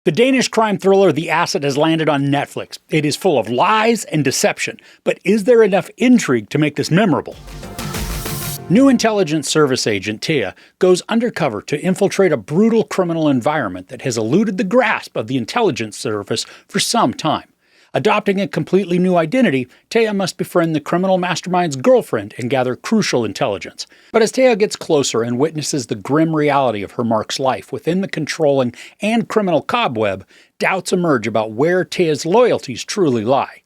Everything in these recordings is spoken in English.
The Danish crime thriller The Asset has landed on Netflix. It is full of lies and deception, but is there enough intrigue to make this memorable? New intelligence service agent Tia goes undercover to infiltrate a brutal criminal environment that has eluded the grasp of the intelligence service for some time. Adopting a completely new identity, Tia must befriend the criminal mastermind's girlfriend and gather crucial intelligence. But as Tia gets closer and witnesses the grim reality of her Mark's life within the controlling and criminal cobweb, doubts emerge about where Tia's loyalties truly lie.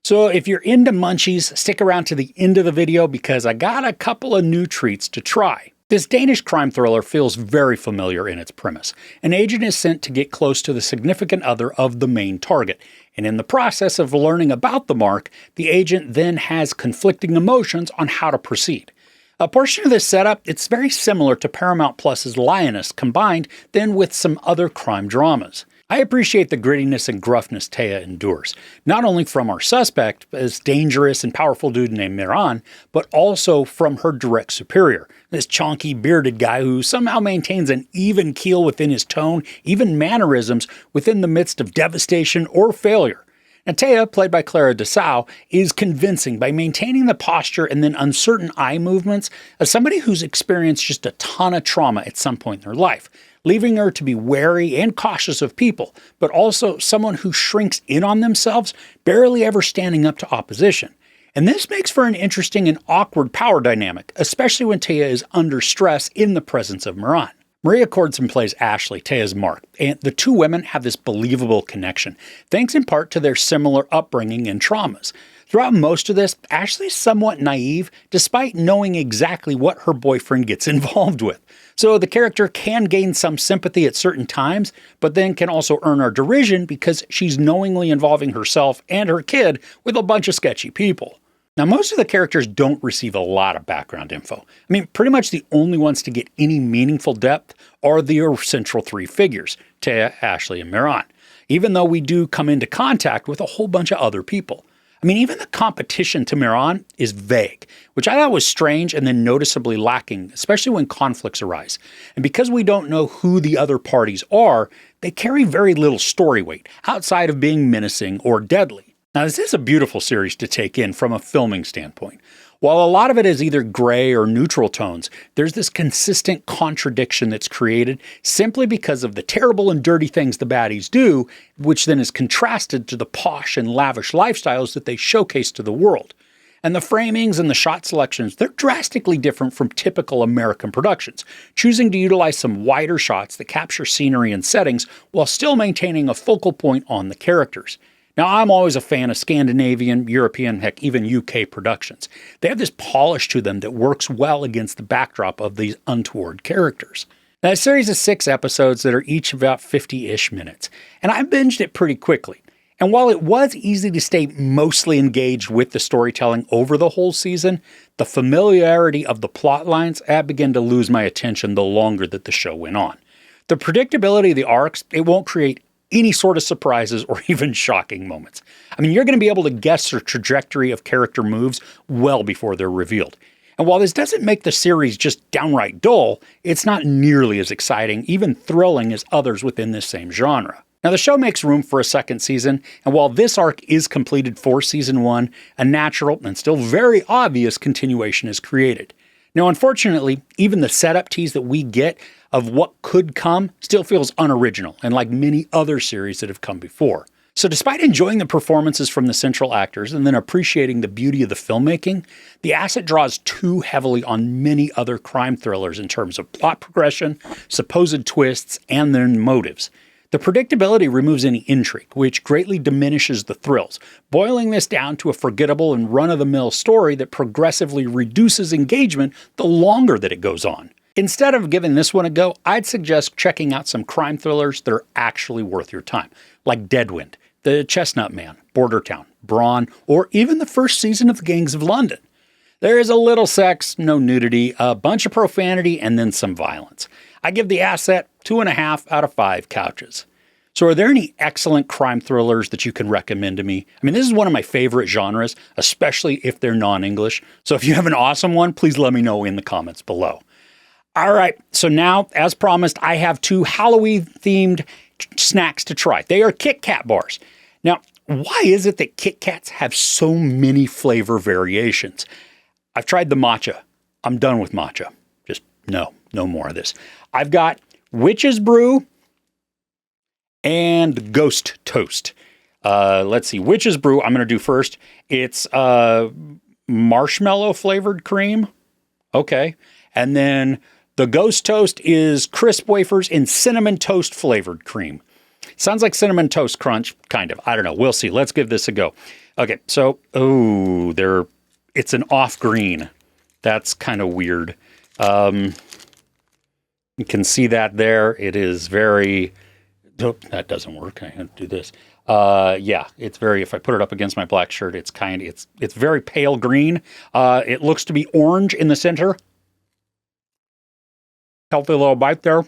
So if you're into Munchies, stick around to the end of the video because I got a couple of new treats to try. This Danish crime thriller feels very familiar in its premise. An agent is sent to get close to the significant other of the main target, and in the process of learning about the mark, the agent then has conflicting emotions on how to proceed. A portion of this setup, it's very similar to Paramount Plus's Lioness combined then with some other crime dramas. I appreciate the grittiness and gruffness Tia endures, not only from our suspect, as dangerous and powerful dude named Miran, but also from her direct superior, this chonky bearded guy who somehow maintains an even keel within his tone, even mannerisms, within the midst of devastation or failure. Now, Tia, played by Clara Dessau, is convincing by maintaining the posture and then uncertain eye movements of somebody who's experienced just a ton of trauma at some point in their life, leaving her to be wary and cautious of people, but also someone who shrinks in on themselves, barely ever standing up to opposition. And this makes for an interesting and awkward power dynamic, especially when Tia is under stress in the presence of Miran. Maria Cordson plays Ashley, Tia's Mark, and the two women have this believable connection, thanks in part to their similar upbringing and traumas. Throughout most of this, Ashley's somewhat naive, despite knowing exactly what her boyfriend gets involved with. So the character can gain some sympathy at certain times, but then can also earn our derision because she's knowingly involving herself and her kid with a bunch of sketchy people. Now, most of the characters don't receive a lot of background info. I mean, pretty much the only ones to get any meaningful depth are the central three figures, Tia, Ashley, and Miran, even though we do come into contact with a whole bunch of other people. I mean, even the competition to Miran is vague, which I thought was strange and then noticeably lacking, especially when conflicts arise. And because we don't know who the other parties are, they carry very little story weight, outside of being menacing or deadly. Now, this is a beautiful series to take in from a filming standpoint. While a lot of it is either gray or neutral tones, there's this consistent contradiction that's created simply because of the terrible and dirty things the baddies do, which then is contrasted to the posh and lavish lifestyles that they showcase to the world. And the framings and the shot selections, they're drastically different from typical American productions, choosing to utilize some wider shots that capture scenery and settings while still maintaining a focal point on the characters. Now, I'm always a fan of Scandinavian, European, heck, even UK productions. They have this polish to them that works well against the backdrop of these untoward characters. Now, a series of 6 episodes that are each about 50-ish minutes, and I binged it pretty quickly. And while it was easy to stay mostly engaged with the storytelling over the whole season, the familiarity of the plot lines began to lose my attention the longer that the show went on. The predictability of the arcs, it won't create any sort of surprises or even shocking moments. I mean, you're going to be able to guess the trajectory of character moves well before they're revealed. And while this doesn't make the series just downright dull, it's not nearly as exciting, even thrilling as others within this same genre. Now, the show makes room for a second season, and while this arc is completed for season 1, a natural and still very obvious continuation is created. Now, unfortunately, even the setup tease that we get of what could come still feels unoriginal and like many other series that have come before. So despite enjoying the performances from the central actors and then appreciating the beauty of the filmmaking, The Asset draws too heavily on many other crime thrillers in terms of plot progression, supposed twists, and then motives. The predictability removes any intrigue, which greatly diminishes the thrills, boiling this down to a forgettable and run-of-the-mill story that progressively reduces engagement the longer that it goes on. Instead of giving this one a go, I'd suggest checking out some crime thrillers that are actually worth your time, like Deadwind, The Chestnut Man, Border Town, Brawn, or even the first season of The Gangs of London. There is a little sex, no nudity, a bunch of profanity, and then some violence. I give The Asset 2.5 out of 5 couches. So are there any excellent crime thrillers that you can recommend to me? I mean, this is one of my favorite genres, especially if they're non-English. So if you have an awesome one, please let me know in the comments below. All right, so now, as promised, I have 2 Halloween-themed snacks to try. They are Kit Kat bars. Now, why is it that Kit Kats have so many flavor variations? I've tried the matcha. I'm done with matcha. Just no more of this. I've got Witch's Brew and Ghost Toast. Let's see. Witch's Brew I'm going to do first. It's marshmallow flavored cream. Okay. And then the Ghost Toast is crisp wafers in cinnamon toast flavored cream. Sounds like Cinnamon Toast Crunch, kind of. I don't know. We'll see. Let's give this a go. Okay, so, it's an off green. That's kind of weird. You can see that there. It is very... Oh, that doesn't work. I have to do this. Yeah, it's very... If I put it up against my black shirt, it's very pale green. It looks to be orange in the center. Healthy little bite there.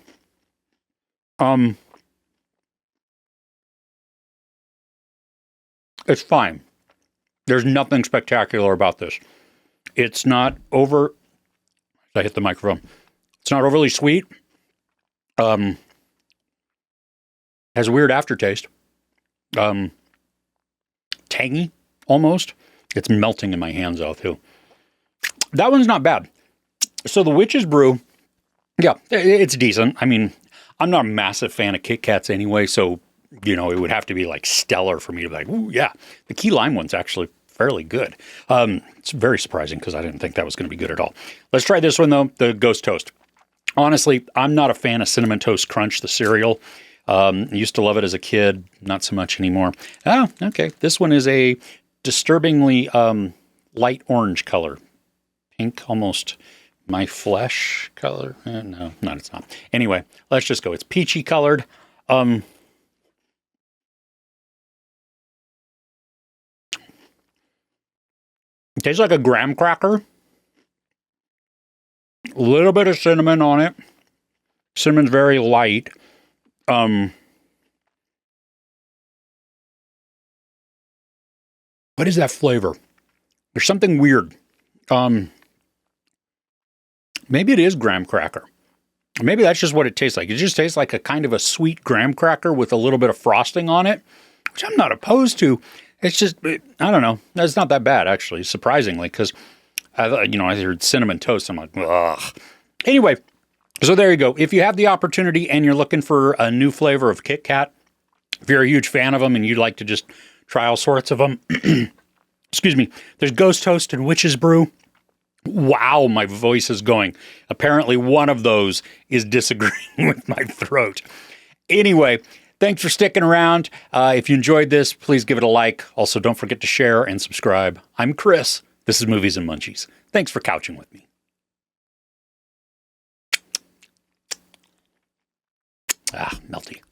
It's fine. There's nothing spectacular about this. It's not over... I hit the microphone. It's not overly sweet. Has a weird aftertaste. Tangy, almost. It's melting in my hands, though, too. That one's not bad. So the Witch's Brew, yeah, it's decent. I mean, I'm not a massive fan of Kit Kats anyway, so... it would have to be like stellar for me to be like, ooh, yeah. The key lime one's actually fairly good. It's very surprising because I didn't think that was going to be good at all. Let's try this one, though, the Ghost Toast. Honestly, I'm not a fan of Cinnamon Toast Crunch, the cereal. I used to love it as a kid, not so much anymore. Oh, okay. This one is a disturbingly light orange color. Pink, almost my flesh color. No, it's not. Anyway, let's just go. It's peachy colored. It tastes like a graham cracker. A little bit of cinnamon on it. Cinnamon's very light. What is that flavor? There's something weird. Maybe it is graham cracker. Maybe that's just what it tastes like. It just tastes like a kind of a sweet graham cracker with a little bit of frosting on it, which I'm not opposed to. It's just, I don't know. It's not that bad, actually, surprisingly, because, I heard cinnamon toast. I'm like, ugh. Anyway, so there you go. If you have the opportunity and you're looking for a new flavor of Kit Kat, if you're a huge fan of them and you'd like to just try all sorts of them, excuse me, there's Ghost Toast and Witch's Brew. Wow, my voice is going. Apparently one of those is disagreeing with my throat. Anyway, thanks for sticking around. If you enjoyed this, please give it a like. Also, don't forget to share and subscribe. I'm Chris. This is Movies and Munchies. Thanks for couching with me. Melty.